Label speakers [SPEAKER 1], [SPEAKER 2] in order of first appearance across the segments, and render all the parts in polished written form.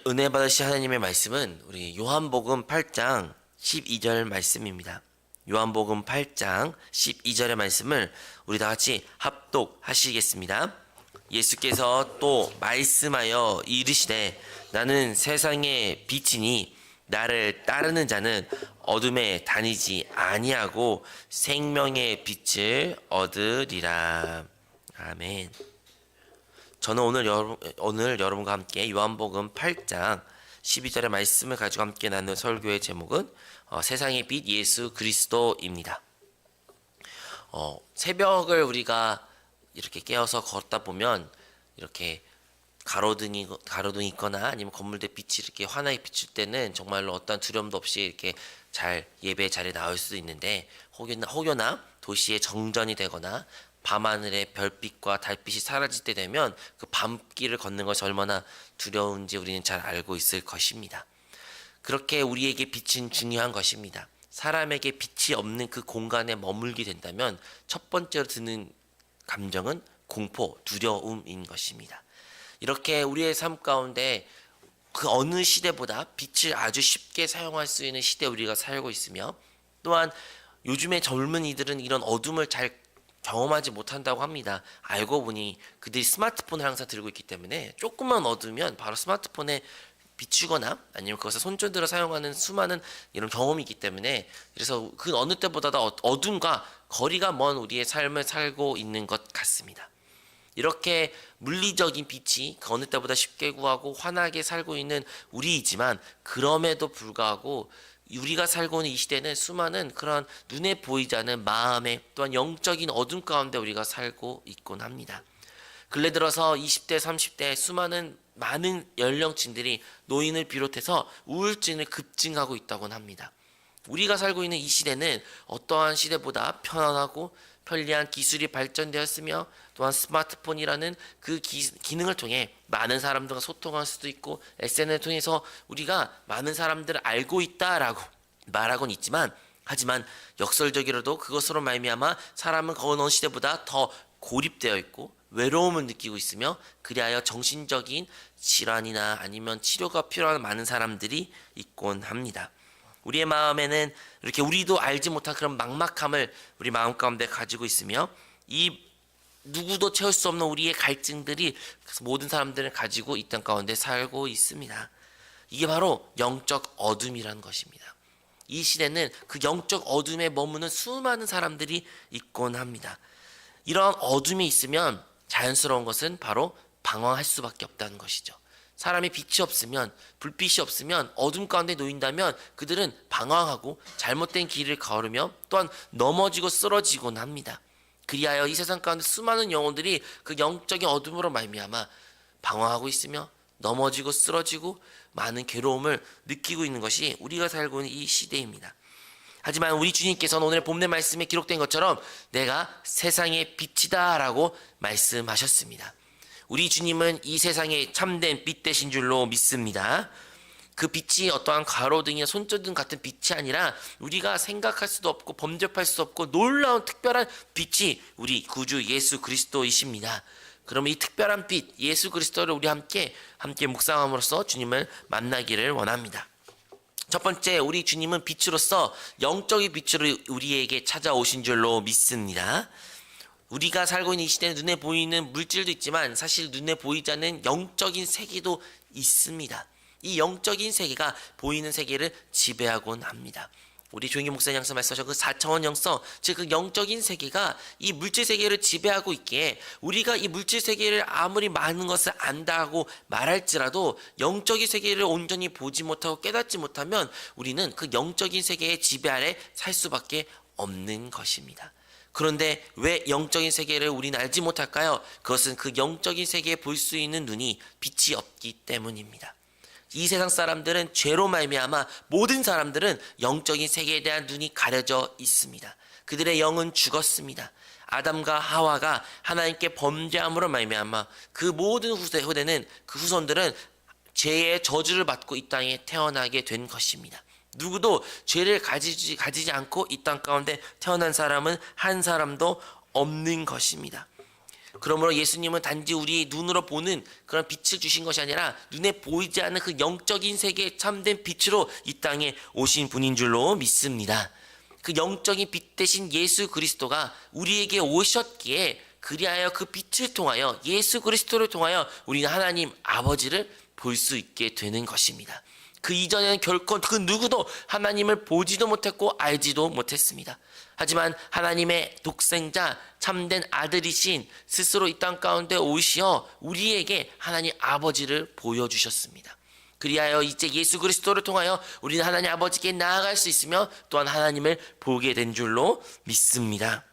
[SPEAKER 1] 은혜 받으신 하나님의 말씀은 우리 요한복음 8장 12절 말씀입니다. 요한복음 8장 12절의 말씀을 우리 다 같이 합독하시겠습니다. 예수께서 또 말씀하여 이르시되 나는 세상의 빛이니 나를 따르는 자는 어둠에 다니지 아니하고 생명의 빛을 얻으리라. 아멘. 저는 오늘 여러분과 함께 요한복음 8장 12절의 말씀을 가지고 함께 나눈 설교의 제목은 세상의 빛 예수 그리스도입니다. 새벽을 우리가 이렇게 깨어서 걷다 보면 이렇게 가로등이 있거나 아니면 건물들 빛이 이렇게 환하게 비출 때는 정말로 어떤 두려움도 없이 이렇게 잘 예배 자리에 나올 수도 있는데 혹여나 도시의 정전이 되거나 밤하늘의 별빛과 달빛이 사라질 때 되면 그 밤길을 걷는 것이 얼마나 두려운지 우리는 잘 알고 있을 것입니다. 그렇게 우리에게 빛은 중요한 것입니다. 사람에게 빛이 없는 그 공간에 머물게 된다면 첫 번째로 드는 감정은 공포, 두려움인 것입니다. 이렇게 우리의 삶 가운데 그 어느 시대보다 빛을 아주 쉽게 사용할 수 있는 시대에 우리가 살고 있으며, 또한 요즘의 젊은이들은 이런 어둠을 잘 경험하지 못한다고 합니다. 알고 보니 그들이 스마트폰을 항상 들고 있기 때문에 조금만 어두면 바로 스마트폰에 비추거나 아니면 그것을 손전등으로 사용하는 수많은 이런 경험이 있기 때문에, 그래서 그 어느 때보다 어둠과 거리가 먼 우리의 삶을 살고 있는 것 같습니다. 이렇게 물리적인 빛이 그 어느 때보다 쉽게 구하고 환하게 살고 있는 우리이지만, 그럼에도 불구하고 우리가 살고 있는 이 시대는 수많은 그런 눈에 보이지 않는 마음의 또한 영적인 어둠 가운데 우리가 살고 있곤 합니다. 근래 들어서 20대, 30대 많은 연령층들이 노인을 비롯해서 우울증을 급증하고 있다고 합니다. 우리가 살고 있는 이 시대는 어떠한 시대보다 편안하고 편리한 기술이 발전되었으며, 또한 스마트폰이라는 그 기능을 통해 많은 사람들과 소통할 수도 있고, SNS를 통해서 우리가 많은 사람들을 알고 있다라고 말하곤 있지만, 하지만 역설적이라도 그것으로 말미암아 사람은 그 어느 시대보다 더 고립되어 있고 외로움을 느끼고 있으며, 그리하여 정신적인 질환이나 아니면 치료가 필요한 많은 사람들이 있곤 합니다. 우리의 마음에는 이렇게 우리도 알지 못한 그런 막막함을 우리 마음 가운데 가지고 있으며, 이 누구도 채울 수 없는 우리의 갈증들이 모든 사람들을 가지고 이 땅 가운데 살고 있습니다. 이게 바로 영적 어둠이라는 것입니다. 이 시대는 그 영적 어둠에 머무는 수많은 사람들이 있곤 합니다. 이런 어둠이 있으면 자연스러운 것은 바로 방황할 수밖에 없다는 것이죠. 사람이 빛이 없으면, 불빛이 없으면, 어둠 가운데 놓인다면 그들은 방황하고 잘못된 길을 걸으며 또한 넘어지고 쓰러지곤 합니다. 그리하여 이 세상 가운데 수많은 영혼들이 그 영적인 어둠으로 말미암아 방황하고 있으며 넘어지고 쓰러지고 많은 괴로움을 느끼고 있는 것이 우리가 살고 있는 이 시대입니다. 하지만 우리 주님께서는 오늘 본문의 말씀에 기록된 것처럼 내가 세상의 빛이다 라고 말씀하셨습니다. 우리 주님은 이 세상에 참된 빛 되신 줄로 믿습니다. 그 빛이 어떠한 가로등이나 손전등 같은 빛이 아니라 우리가 생각할 수도 없고 범접할 수도 없고 놀라운 특별한 빛이 우리 구주 예수 그리스도이십니다. 그럼 이 특별한 빛 예수 그리스도를 우리 함께 묵상함으로써 주님을 만나기를 원합니다. 첫 번째, 우리 주님은 빛으로서 영적인 빛으로 우리에게 찾아오신 줄로 믿습니다. 우리가 살고 있는 이 시대는 눈에 보이는 물질도 있지만 사실 눈에 보이지 않는 영적인 세계도 있습니다. 이 영적인 세계가 보이는 세계를 지배하곤 합니다. 우리 조영기 목사님 항상 말씀하셨고, 그 4차원 영성, 즉 그 영적인 세계가 이 물질 세계를 지배하고 있기에 우리가 이 물질 세계를 아무리 많은 것을 안다고 말할지라도 영적인 세계를 온전히 보지 못하고 깨닫지 못하면 우리는 그 영적인 세계의 지배 아래 살 수밖에 없는 것입니다. 그런데 왜 영적인 세계를 우리는 알지 못할까요? 그것은 그 영적인 세계에 볼 수 있는 눈이 빛이 없기 때문입니다. 이 세상 사람들은 죄로 말미암아 모든 사람들은 영적인 세계에 대한 눈이 가려져 있습니다. 그들의 영은 죽었습니다. 아담과 하와가 하나님께 범죄함으로 말미암아 그 모든 후대는 그 후손들은 죄의 저주를 받고 이 땅에 태어나게 된 것입니다. 누구도 죄를 가지지 않고 이 땅 가운데 태어난 사람은 한 사람도 없는 것입니다. 그러므로 예수님은 단지 우리의 눈으로 보는 그런 빛을 주신 것이 아니라 눈에 보이지 않는 그 영적인 세계의 참된 빛으로 이 땅에 오신 분인 줄로 믿습니다. 그 영적인 빛 대신 예수 그리스도가 우리에게 오셨기에 그리하여 그 빛을 통하여 예수 그리스도를 통하여 우리는 하나님 아버지를 볼 수 있게 되는 것입니다. 그 이전에는 결코 그 누구도 하나님을 보지도 못했고 알지도 못했습니다. 하지만 하나님의 독생자 참된 아들이신 스스로 이 땅 가운데 오시어 우리에게 하나님 아버지를 보여주셨습니다. 그리하여 이제 예수 그리스도를 통하여 우리는 하나님 아버지께 나아갈 수 있으며 또한 하나님을 보게 된 줄로 믿습니다.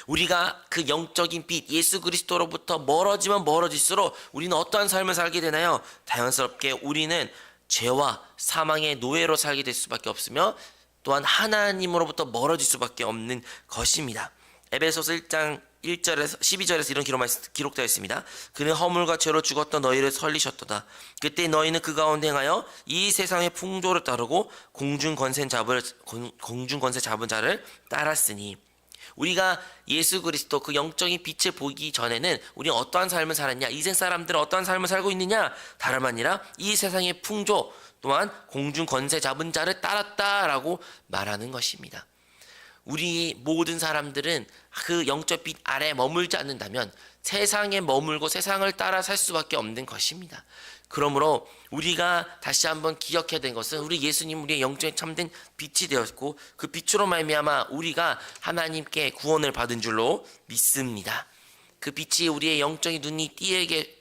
[SPEAKER 1] 우리가 그 영적인 빛 예수 그리스도로부터 멀어지면 멀어질수록 우리는 어떠한 삶을 살게 되나요? 자연스럽게 우리는 죄와 사망의 노예로 살게 될 수밖에 없으며 또한 하나님으로부터 멀어질 수밖에 없는 것입니다. 에베소서 1장 1절에서 12절에서 이런 기록되어 있습니다. 그는 허물과 죄로 죽었던 너희를 살리셨도다. 그때 너희는 그 가운데 행하여 이 세상의 풍조를 따르고 공중 권세 잡은 자를 따랐으니, 우리가 예수 그리스도 그 영적인 빛을 보기 전에는 우리는 어떠한 삶을 살았냐, 이 세상 사람들은 어떠한 삶을 살고 있느냐, 다름 아니라 이 세상의 풍조 또한 공중 권세 잡은 자를 따랐다라고 말하는 것입니다. 우리 모든 사람들은 그 영적 빛 아래 머물지 않는다면 세상에 머물고 세상을 따라 살 수밖에 없는 것입니다. 그러므로 우리가 다시 한번 기억해야 되는 것은 우리 예수님 우리의 영적인 참된 빛이 되었고 그 빛으로 말미암아 우리가 하나님께 구원을 받은 줄로 믿습니다. 그 빛이 우리의 영적인 눈이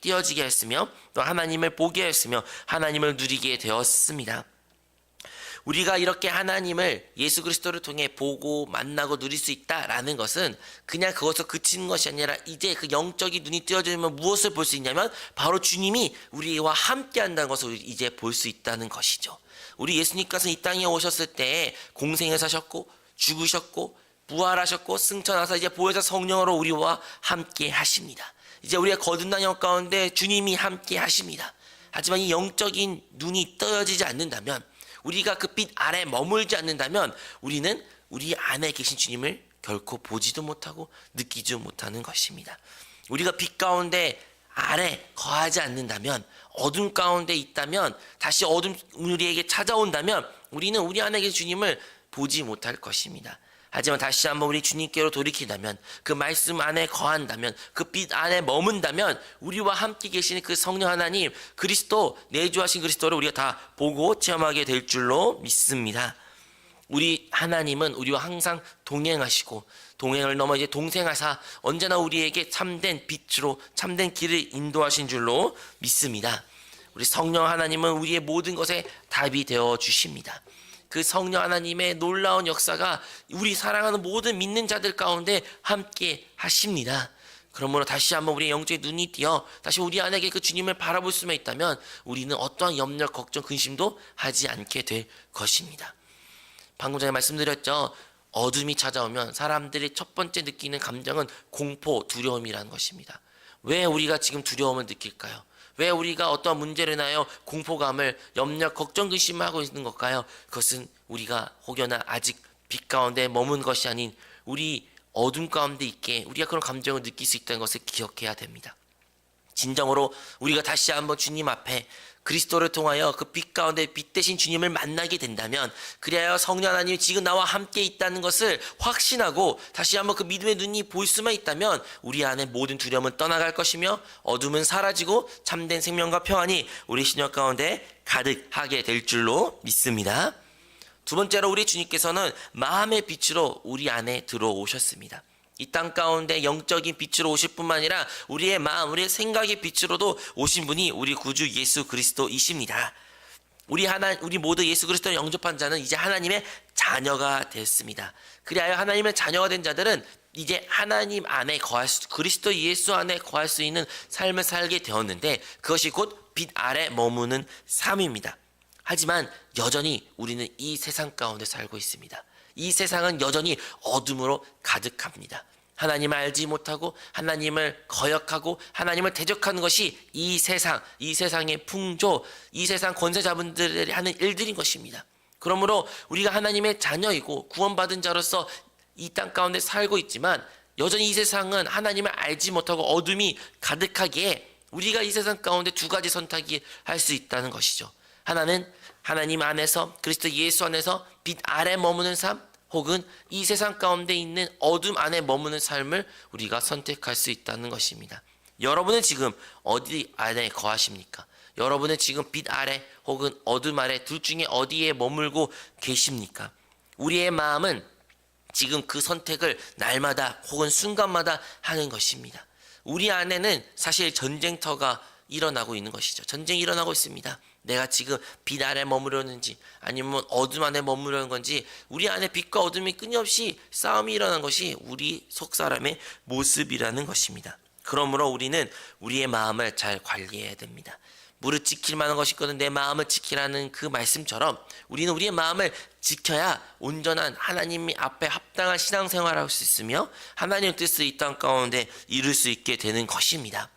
[SPEAKER 1] 띄어지게 했으며 또 하나님을 보게 했으며 하나님을 누리게 되었습니다. 우리가 이렇게 하나님을 예수 그리스도를 통해 보고 만나고 누릴 수 있다라는 것은 그냥 그것을 그치는 것이 아니라 이제 그 영적인 눈이 띄어지면 무엇을 볼 수 있냐면 바로 주님이 우리와 함께 한다는 것을 이제 볼 수 있다는 것이죠. 우리 예수님께서 이 땅에 오셨을 때 공생을 사셨고 죽으셨고 부활하셨고 승천하사 이제 보혜사 성령으로 우리와 함께 하십니다. 이제 우리가 거듭난 영 가운데 주님이 함께 하십니다. 하지만 이 영적인 눈이 떠지지 않는다면, 우리가 그 빛 아래 머물지 않는다면 우리는 우리 안에 계신 주님을 결코 보지도 못하고 느끼지 못하는 것입니다. 우리가 빛 가운데 아래 거하지 않는다면, 어둠 가운데 있다면, 다시 어둠 우리에게 찾아온다면 우리는 우리 안에 계신 주님을 보지 못할 것입니다. 하지만 다시 한번 우리 주님께로 돌이킨다면, 그 말씀 안에 거한다면, 그 빛 안에 머문다면 우리와 함께 계시는 그 성령 하나님 그리스도, 내주하신 그리스도를 우리가 다 보고 체험하게 될 줄로 믿습니다. 우리 하나님은 우리와 항상 동행하시고 동행을 넘어 이제 동생하사 언제나 우리에게 참된 빛으로 참된 길을 인도하신 줄로 믿습니다. 우리 성령 하나님은 우리의 모든 것에 답이 되어 주십니다. 그 성령 하나님의 놀라운 역사가 우리 사랑하는 모든 믿는 자들 가운데 함께 하십니다. 그러므로 다시 한번 우리의 영적인 눈이 띄어 다시 우리 안에 그 주님을 바라볼 수만 있다면 우리는 어떠한 염려, 걱정, 근심도 하지 않게 될 것입니다. 방금 전에 말씀드렸죠. 어둠이 찾아오면 사람들이 첫 번째 느끼는 감정은 공포, 두려움이라는 것입니다. 왜 우리가 지금 두려움을 느낄까요? 왜 우리가 어떠한 문제를 인하여 공포감을, 염려, 걱정, 근심하고 있는 걸까요? 그것은 우리가 혹여나 아직 빛 가운데 머문 것이 아닌 우리 어둠 가운데 있게 우리가 그런 감정을 느낄 수 있다는 것을 기억해야 됩니다. 진정으로 우리가 다시 한번 주님 앞에 그리스도를 통하여 그 빛 가운데 빛 대신 주님을 만나게 된다면, 그리하여 성령 하나님이 지금 나와 함께 있다는 것을 확신하고 다시 한번 그 믿음의 눈이 볼 수만 있다면 우리 안에 모든 두려움은 떠나갈 것이며 어둠은 사라지고 참된 생명과 평안이 우리 신약 가운데 가득하게 될 줄로 믿습니다. 두 번째로 우리 주님께서는 마음의 빛으로 우리 안에 들어오셨습니다. 이 땅 가운데 영적인 빛으로 오실 뿐만 아니라 우리의 마음, 우리의 생각의 빛으로도 오신 분이 우리 구주 예수 그리스도이십니다. 우리 모두 예수 그리스도를 영접한 자는 이제 하나님의 자녀가 됐습니다. 그리하여 하나님의 자녀가 된 자들은 이제 하나님 안에 그리스도 예수 안에 거할 수 있는 삶을 살게 되었는데, 그것이 곧 빛 아래 머무는 삶입니다. 하지만 여전히 우리는 이 세상 가운데 살고 있습니다. 이 세상은 여전히 어둠으로 가득합니다. 하나님을 알지 못하고 하나님을 거역하고 하나님을 대적하는 것이 이 세상의 풍조, 이 세상 권세자분들이 하는 일들인 것입니다. 그러므로 우리가 하나님의 자녀이고 구원받은 자로서 이 땅 가운데 살고 있지만 여전히 이 세상은 하나님을 알지 못하고 어둠이 가득하기에 우리가 이 세상 가운데 두 가지 선택이 할 수 있다는 것이죠. 하나는 하나님 안에서 그리스도 예수 안에서 빛 아래 머무는 삶, 혹은 이 세상 가운데 있는 어둠 안에 머무는 삶을 우리가 선택할 수 있다는 것입니다. 여러분은 지금 어디 안에 거하십니까? 여러분은 지금 빛 아래 혹은 어둠 아래 둘 중에 어디에 머물고 계십니까? 우리의 마음은 지금 그 선택을 날마다 혹은 순간마다 하는 것입니다. 우리 안에는 사실 전쟁터가 일어나고 있는 것이죠. 전쟁이 일어나고 있습니다. 내가 지금 빛 아래 머무르는지 아니면 어둠 안에 머무르는 건지, 우리 안에 빛과 어둠이 끊임없이 싸움이 일어난 것이 우리 속사람의 모습이라는 것입니다. 그러므로 우리는 우리의 마음을 잘 관리해야 됩니다. 무릇 지킬 만한 것이 있거든 내 마음을 지키라는 그 말씀처럼 우리는 우리의 마음을 지켜야 온전한 하나님 앞에 합당한 신앙생활을 할 수 있으며 하나님의 뜻을 이 땅 가운데 이룰 수 있게 되는 것입니다.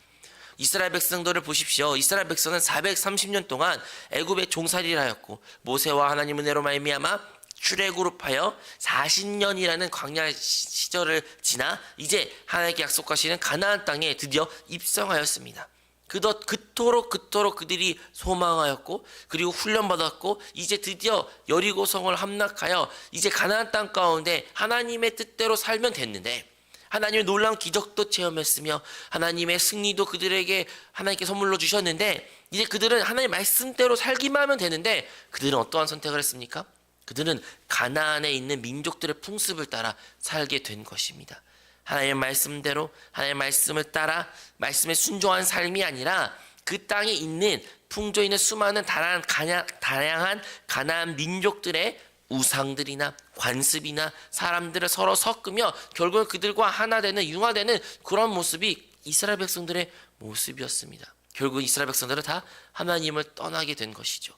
[SPEAKER 1] 이스라엘 백성들을 보십시오. 이스라엘 백성은 430년 동안 애굽의 종살이를 하였고 모세와 하나님의 은혜로 말미암아 출애굽하여 40년이라는 광야 시절을 지나 이제 하나님께 약속하시는 가나안 땅에 드디어 입성하였습니다. 그토록 그들이 소망하였고 그리고 훈련받았고 이제 드디어 여리고성을 함락하여 이제 가나안 땅 가운데 하나님의 뜻대로 살면 됐는데, 하나님의 놀라운 기적도 체험했으며 하나님의 승리도 그들에게 하나님께 선물로 주셨는데, 이제 그들은 하나님의 말씀대로 살기만 하면 되는데 그들은 어떠한 선택을 했습니까? 그들은 가나안에 있는 민족들의 풍습을 따라 살게 된 것입니다. 하나님의 말씀대로 하나님의 말씀을 따라 말씀에 순종한 삶이 아니라 그 땅에 있는 풍조에 있는 수많은 다양한 가나안 민족들의 우상들이나 관습이나 사람들을 서로 섞으며 결국 그들과 하나 되는 융화되는 그런 모습이 이스라엘 백성들의 모습이었습니다. 결국 이스라엘 백성들은 다 하나님을 떠나게 된 것이죠.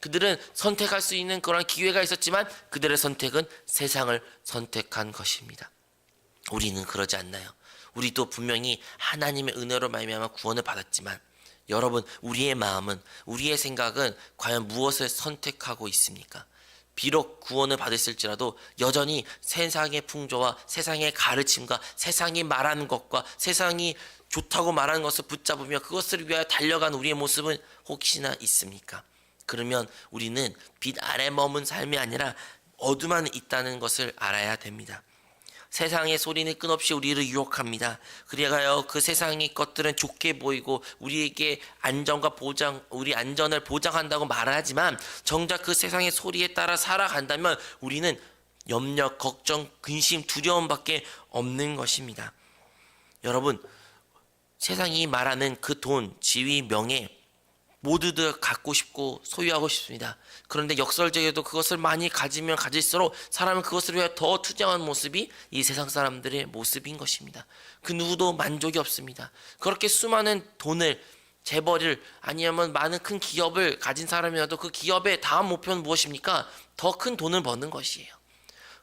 [SPEAKER 1] 그들은 선택할 수 있는 그런 기회가 있었지만 그들의 선택은 세상을 선택한 것입니다. 우리는 그러지 않나요? 우리도 분명히 하나님의 은혜로 말미암아 구원을 받았지만 여러분, 우리의 마음은, 우리의 생각은 과연 무엇을 선택하고 있습니까? 비록 구원을 받았을지라도 여전히 세상의 풍조와 세상의 가르침과 세상이 말하는 것과 세상이 좋다고 말하는 것을 붙잡으며 그것을 위하여 달려간 우리의 모습은 혹시나 있습니까? 그러면 우리는 빛 아래 머문 삶이 아니라 어둠 안에 있다는 것을 알아야 됩니다. 세상의 소리는 끝없이 우리를 유혹합니다. 그리하여 그 세상의 것들은 좋게 보이고 우리에게 안전과 보장, 우리 안전을 보장한다고 말하지만 정작 그 세상의 소리에 따라 살아간다면 우리는 염려, 걱정, 근심, 두려움밖에 없는 것입니다. 여러분, 세상이 말하는 그 돈, 지위, 명예 모두들 갖고 싶고 소유하고 싶습니다. 그런데 역설적에도 그것을 많이 가지면 가질수록 사람은 그것을 위해 더 투쟁하는 모습이 이 세상 사람들의 모습인 것입니다. 그 누구도 만족이 없습니다. 그렇게 수많은 돈을, 재벌을 아니면 많은 큰 기업을 가진 사람이라도 그 기업의 다음 목표는 무엇입니까? 더 큰 돈을 버는 것이에요.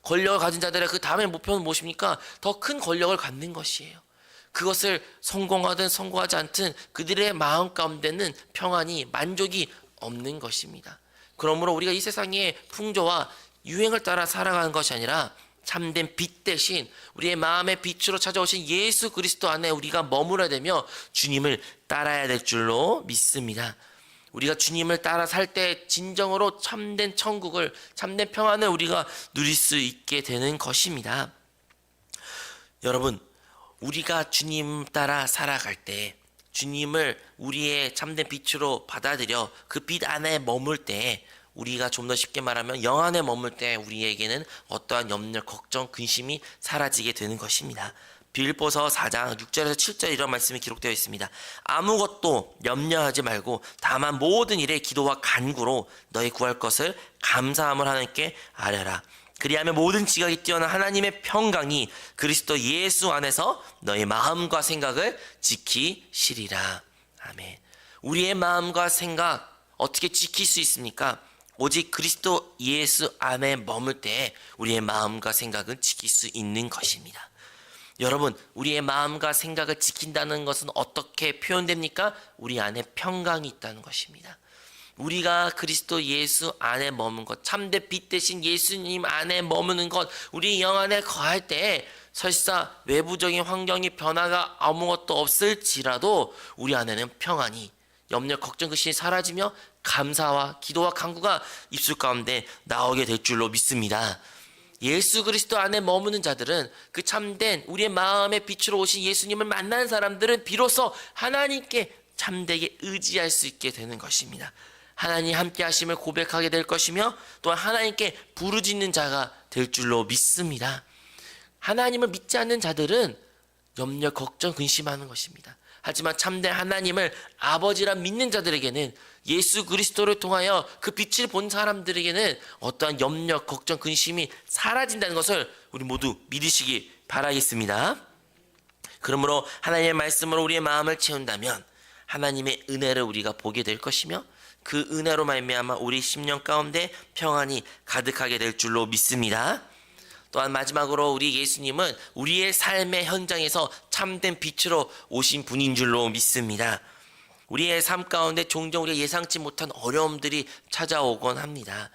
[SPEAKER 1] 권력을 가진 자들의 그 다음의 목표는 무엇입니까? 더 큰 권력을 갖는 것이에요. 그것을 성공하든 성공하지 않든 그들의 마음 가운데는 평안이, 만족이 없는 것입니다. 그러므로 우리가 이 세상의 풍조와 유행을 따라 살아가는 것이 아니라 참된 빛 대신 우리의 마음의 빛으로 찾아오신 예수 그리스도 안에 우리가 머물어야 되며 주님을 따라야 될 줄로 믿습니다. 우리가 주님을 따라 살 때 진정으로 참된 천국을, 참된 평안을 우리가 누릴 수 있게 되는 것입니다. 여러분, 우리가 주님 따라 살아갈 때, 주님을 우리의 참된 빛으로 받아들여 그 빛 안에 머물 때, 우리가 좀 더 쉽게 말하면 영 안에 머물 때 우리에게는 어떠한 염려, 걱정, 근심이 사라지게 되는 것입니다. 빌립보서 4장 6절에서 7절 이런 말씀이 기록되어 있습니다. 아무것도 염려하지 말고 다만 모든 일에 기도와 간구로 너희 구할 것을 감사함을 하나님께 아뢰라. 그리하면 모든 지각이 뛰어난 하나님의 평강이 그리스도 예수 안에서 너의 마음과 생각을 지키시리라. 아멘. 우리의 마음과 생각 어떻게 지킬 수 있습니까? 오직 그리스도 예수 안에 머물 때 우리의 마음과 생각은 지킬 수 있는 것입니다. 여러분, 우리의 마음과 생각을 지킨다는 것은 어떻게 표현됩니까? 우리 안에 평강이 있다는 것입니다. 우리가 그리스도 예수 안에 머문 것, 참된 빛 대신 예수님 안에 머무는 것, 우리 영 안에 거할 때 설사 외부적인 환경의 변화가 아무것도 없을지라도 우리 안에는 평안이, 염려, 걱정, 근심이 사라지며 감사와 기도와 간구가 입술 가운데 나오게 될 줄로 믿습니다. 예수 그리스도 안에 머무는 자들은, 그 참된 우리의 마음의 빛으로 오신 예수님을 만난 사람들은 비로소 하나님께 참되게 의지할 수 있게 되는 것입니다. 하나님 함께 하심을 고백하게 될 것이며 또한 하나님께 부르짖는 자가 될 줄로 믿습니다. 하나님을 믿지 않는 자들은 염려, 걱정, 근심하는 것입니다. 하지만 참된 하나님을 아버지라 믿는 자들에게는, 예수 그리스도를 통하여 그 빛을 본 사람들에게는 어떠한 염려, 걱정, 근심이 사라진다는 것을 우리 모두 믿으시기 바라겠습니다. 그러므로 하나님의 말씀으로 우리의 마음을 채운다면 하나님의 은혜를 우리가 보게 될 것이며 그 은혜로 말미암아 우리 심령 가운데 평안이 가득하게 될 줄로 믿습니다. 또한 마지막으로 우리 예수님은 우리의 삶의 현장에서 참된 빛으로 오신 분인 줄로 믿습니다. 우리의 삶 가운데 종종 우리가 예상치 못한 어려움들이 찾아오곤 합니다.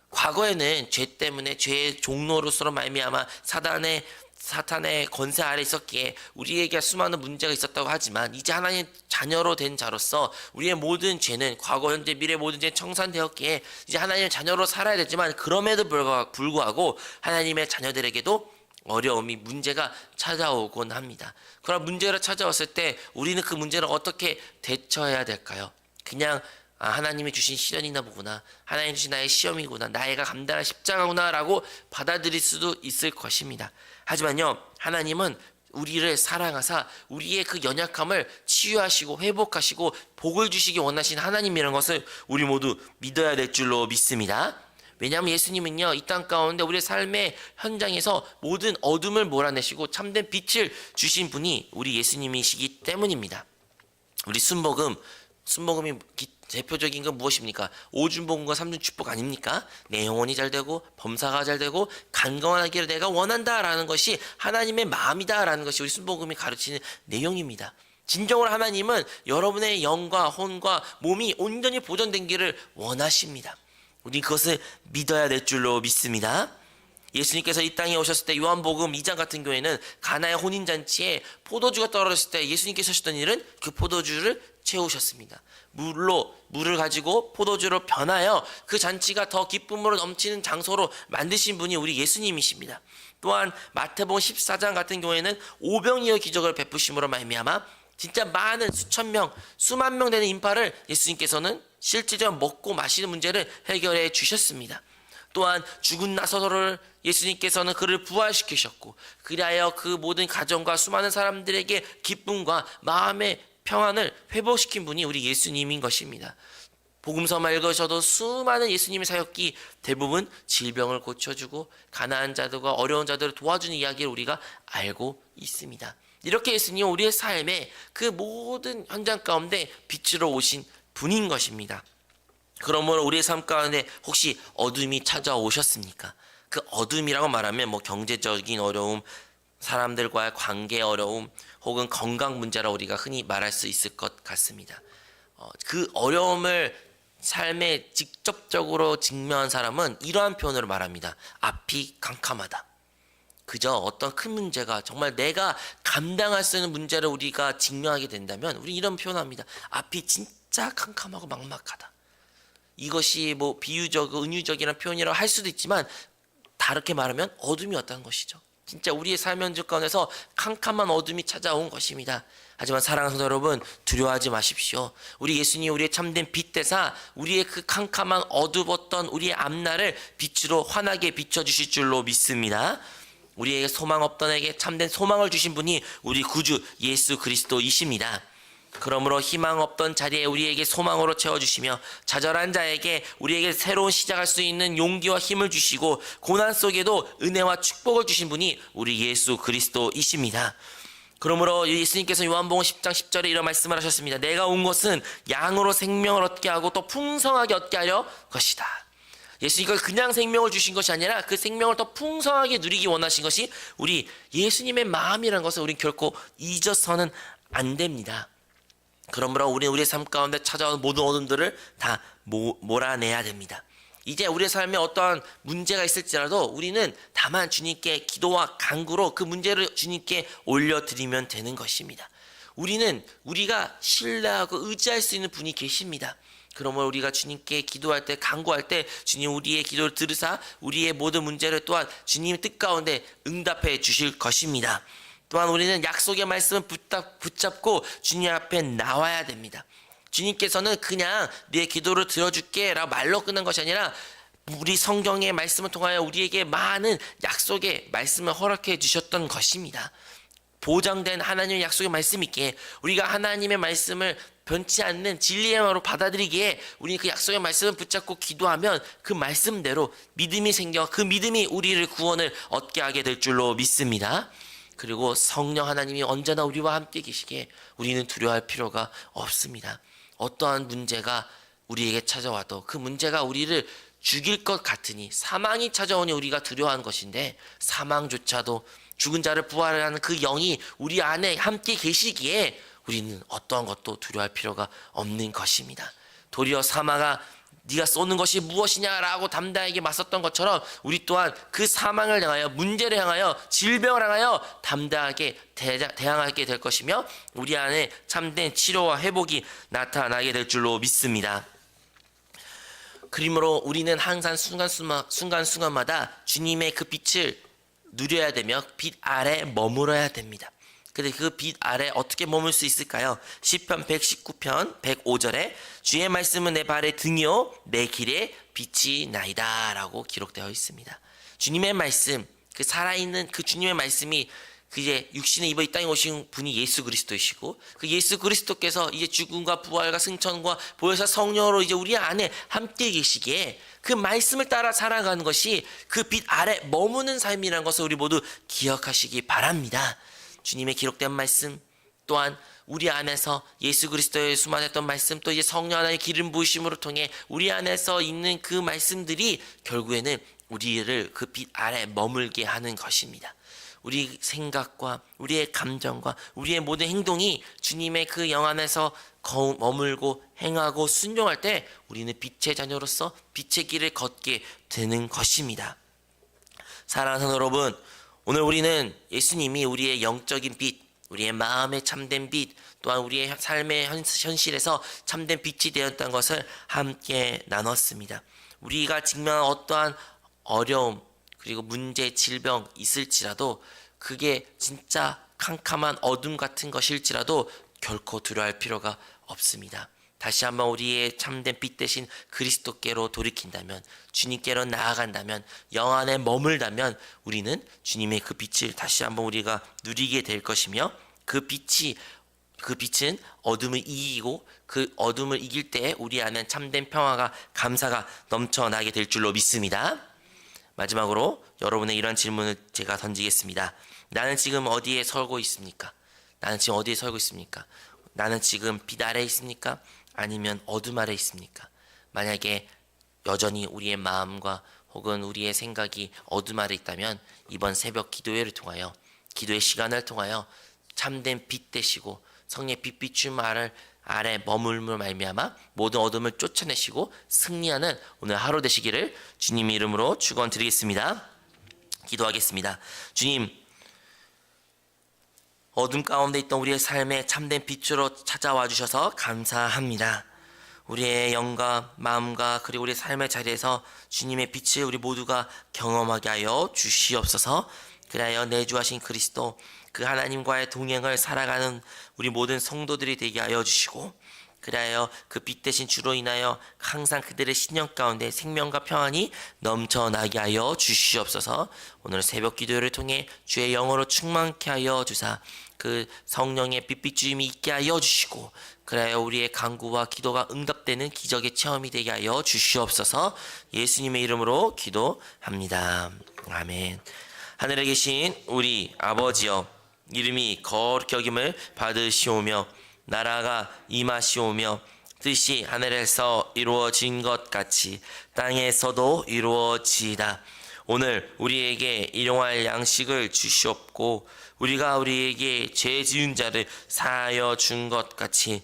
[SPEAKER 1] 과거에는 죄 때문에 죄의 종로로서 말미암아 사탄의 권세 아래 있었기에 우리에게 수많은 문제가 있었다고 하지만, 이제 하나님의 자녀로 된 자로서 우리의 모든 죄는, 과거, 현재, 미래 모든 죄는 청산되었기에 이제 하나님의 자녀로 살아야 되지만, 그럼에도 불구하고 하나님의 자녀들에게도 어려움이, 문제가 찾아오곤 합니다. 그런 문제가 찾아왔을 때 우리는 그 문제를 어떻게 대처해야 될까요? 그냥 하나님이 주신 시련이나 보구나, 하나님이 주신 나의 시험이구나, 나이가 감당할 십자가구나 라고 받아들일 수도 있을 것입니다. 하지만요, 하나님은 우리를 사랑하사 우리의 그 연약함을 치유하시고 회복하시고 복을 주시기 원하신 하나님이라는 것을 우리 모두 믿어야 될 줄로 믿습니다. 왜냐하면 예수님은요, 이 땅 가운데 우리의 삶의 현장에서 모든 어둠을 몰아내시고 참된 빛을 주신 분이 우리 예수님이시기 때문입니다. 우리 순복음이 대표적인 건 무엇입니까? 오준복음과 삼준축복 아닙니까? 내 영혼이 잘되고 범사가 잘되고 강건하기를 내가 원한다라는 것이 하나님의 마음이다라는 것이 우리 순복음이 가르치는 내용입니다. 진정으로 하나님은 여러분의 영과 혼과 몸이 온전히 보존되기를 원하십니다. 우리 그것을 믿어야 될 줄로 믿습니다. 예수님께서 이 땅에 오셨을 때 요한복음 2장 같은 경우에는 가나의 혼인잔치에 포도주가 떨어졌을 때 예수님께서 하셨던 일은 그 포도주를 채우셨습니다. 물을 가지고 포도주로 변하여 그 잔치가 더 기쁨으로 넘치는 장소로 만드신 분이 우리 예수님이십니다. 또한 마태복음 14장 같은 경우에는 오병이어 기적을 베푸심으로 말미암아 진짜 많은 수만 명 되는 인파를 예수님께서는 실제적으로 먹고 마시는 문제를 해결해 주셨습니다. 또한 죽은 나사로를 예수님께서는 그를 부활시키셨고, 그리하여 그 모든 가정과 수많은 사람들에게 기쁨과 마음의 평안을 회복시킨 분이 우리 예수님인 것입니다. 복음서만 읽으셔도 수많은 예수님의 사역이 대부분 질병을 고쳐주고 가난한 자들과 어려운 자들을 도와주는 이야기를 우리가 알고 있습니다. 이렇게 예수님은 우리의 삶의 그 모든 현장 가운데 빛으로 오신 분인 것입니다. 그러므로 우리의 삶 가운데 혹시 어둠이 찾아오셨습니까? 그 어둠이라고 말하면 경제적인 어려움, 사람들과의 관계 어려움, 혹은 건강 문제라 우리가 흔히 말할 수 있을 것 같습니다. 그 어려움을 삶에 직접적으로 직면한 사람은 이러한 표현으로 말합니다. 앞이 캄캄하다. 그저 어떤 큰 문제가 정말 내가 감당할 수 있는 문제를 우리가 직면하게 된다면 우리 이런 표현합니다. 앞이 진짜 캄캄하고 막막하다. 이것이 비유적, 은유적이라는 표현이라고 할 수도 있지만 다르게 말하면 어둠이 왔다는 것이죠. 진짜 우리의 삶의 현실 가운데서 캄캄한 어둠이 찾아온 것입니다. 하지만 사랑하는 성도 여러분, 두려워하지 마십시오. 우리 예수님이 우리의 참된 빛 되사 우리의 그 캄캄한 어두웠던 우리의 앞날을 빛으로 환하게 비춰주실 줄로 믿습니다. 우리에게 소망 없던 에게 참된 소망을 주신 분이 우리 구주 예수 그리스도이십니다. 그러므로 희망 없던 자리에 우리에게 소망으로 채워주시며 좌절한 자에게 우리에게 새로운 시작할 수 있는 용기와 힘을 주시고 고난 속에도 은혜와 축복을 주신 분이 우리 예수 그리스도이십니다. 그러므로 예수님께서 요한복음 10장 10절에 이런 말씀을 하셨습니다. 내가 온 것은 양으로 생명을 얻게 하고 또 풍성하게 얻게 하려 것이다. 예수님께서 그냥 생명을 주신 것이 아니라 그 생명을 더 풍성하게 누리기 원하신 것이 우리 예수님의 마음이라는 것을 우리는 결코 잊어서는 안 됩니다. 그러므로 우리는 우리의 삶 가운데 찾아오는 모든 어둠들을 다 몰아내야 됩니다. 이제 우리의 삶에 어떠한 문제가 있을지라도 우리는 다만 주님께 기도와 간구로 그 문제를 주님께 올려드리면 되는 것입니다. 우리가 신뢰하고 의지할 수 있는 분이 계십니다. 그러므로 우리가 주님께 기도할 때, 간구할 때 주님 우리의 기도를 들으사 우리의 모든 문제를 또한 주님의 뜻 가운데 응답해 주실 것입니다. 또한 우리는 약속의 말씀을 붙잡고 주님 앞에 나와야 됩니다. 주님께서는 그냥 네 기도를 들어줄게 라고 말로 끝난 것이 아니라 우리 성경의 말씀을 통하여 우리에게 많은 약속의 말씀을 허락해 주셨던 것입니다. 보장된 하나님의 약속의 말씀이기에 우리가 하나님의 말씀을 변치 않는 진리의 말로 받아들이기에 우리는 그 약속의 말씀을 붙잡고 기도하면 그 말씀대로 믿음이 생겨 그 믿음이 우리를 구원을 얻게 하게 될 줄로 믿습니다. 그리고 성령 하나님이 언제나 우리와 함께 계시기에 우리는 두려워할 필요가 없습니다. 어떠한 문제가 우리에게 찾아와도 그 문제가 우리를 죽일 것 같으니 사망이 찾아오니 우리가 두려워하는 것인데 사망조차도 죽은 자를 부활하는 그 영이 우리 안에 함께 계시기에 우리는 어떠한 것도 두려워할 필요가 없는 것입니다. 도리어 사망아 네가 쏘는 것이 무엇이냐라고 담대하게 맞섰던 것처럼 우리 또한 그 사망을 향하여 문제를 향하여 질병을 향하여 담대하게 대항하게 될 것이며 우리 안에 참된 치료와 회복이 나타나게 될 줄로 믿습니다. 그러므로 우리는 항상 순간순간마다 주님의 그 빛을 누려야 되며 빛 아래 머물러야 됩니다. 근데 그 빛 아래 어떻게 머물 수 있을까요? 시편 119편 105절에 주의 말씀은 내 발의 등이요 내 길에 빛이 나이다 라고 기록되어 있습니다. 주님의 말씀, 그 살아있는 그 주님의 말씀이 그 이제 육신을 입어 이 땅에 오신 분이 예수 그리스도이시고 그 예수 그리스도께서 이제 죽음과 부활과 승천과 보혜사 성령으로 이제 우리 안에 함께 계시기에 그 말씀을 따라 살아가는 것이 그 빛 아래 머무는 삶이라는 것을 우리 모두 기억하시기 바랍니다. 주님의 기록된 말씀 또한 우리 안에서 예수 그리스도의 수만했던 말씀 또 이제 성령 하나의 기름 부으심으로 통해 우리 안에서 있는 그 말씀들이 결국에는 우리를 그 빛 아래 머물게 하는 것입니다. 우리 생각과 우리의 감정과 우리의 모든 행동이 주님의 그 영 안에서 머물고 행하고 순종할 때 우리는 빛의 자녀로서 빛의 길을 걷게 되는 것입니다. 사랑하는 여러분, 오늘 우리는 예수님이 우리의 영적인 빛, 우리의 마음의 참된 빛, 또한 우리의 삶의 현실에서 참된 빛이 되었다는 것을 함께 나눴습니다. 우리가 직면한 어떠한 어려움, 그리고 문제, 질병 있을지라도 그게 진짜 캄캄한 어둠 같은 것일지라도 결코 두려워할 필요가 없습니다. 다시 한번 우리의 참된 빛 대신 그리스도께로 돌이킨다면 주님께로 나아간다면 영 안에 머물다면 우리는 주님의 그 빛을 다시 한번 우리가 누리게 될 것이며 그 빛은 어둠을 이기고 그 어둠을 이길 때 우리 안에 참된 평화가 감사가 넘쳐나게 될 줄로 믿습니다. 마지막으로 여러분의 이런 질문을 제가 던지겠습니다. 나는 지금 어디에 서고 있습니까? 나는 지금 어디에 서고 있습니까? 나는 지금 빛 아래 있습니까? 아니면 어둠 아래 있습니까? 만약에 여전히 우리의 마음과 혹은 우리의 생각이 어둠 아래 있다면 이번 새벽 기도회를 통하여 기도의 시간을 통하여 참된 빛 되시고 성령의 빛 비춤 아래 머물므로 말미암아 모든 어둠을 쫓아내시고 승리하는 오늘 하루 되시기를 주님 이름으로 축원드리겠습니다. 기도하겠습니다. 주님, 어둠 가운데 있던 우리의 삶에 참된 빛으로 찾아와 주셔서 감사합니다. 우리의 영과 마음과 그리고 우리의 삶의 자리에서 주님의 빛을 우리 모두가 경험하게 하여 주시옵소서. 그리하여 내주하신 그리스도 그 하나님과의 동행을 살아가는 우리 모든 성도들이 되게 하여 주시고 그리하여 그 빛 대신 주로 인하여 항상 그들의 신령 가운데 생명과 평안이 넘쳐나게 하여 주시옵소서. 오늘 새벽 기도를 통해 주의 영으로 충만케 하여 주사 그 성령의 빛 주임이 있게 하여 주시고 그리하여 우리의 간구와 기도가 응답되는 기적의 체험이 되게 하여 주시옵소서. 예수님의 이름으로 기도합니다. 아멘. 하늘에 계신 우리 아버지여, 이름이 거룩히 여김을 받으시오며 나라가 임하시오며 뜻이 하늘에서 이루어진 것 같이 땅에서도 이루어지이다. 오늘 우리에게 일용할 양식을 주시옵고 우리가 우리에게 죄 지은 자를 사하여 준 것 같이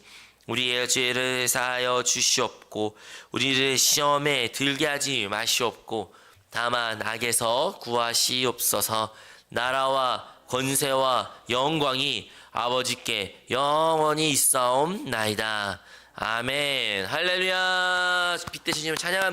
[SPEAKER 1] 우리의 죄를 사하여 주시옵고 우리를 시험에 들게 하지 마시옵고 다만 악에서 구하시옵소서. 나라와 권세와 영광이 아버지께 영원히 있사옵나이다. 아멘. 할렐루야. 빛 대신 주님을 찬양합니다.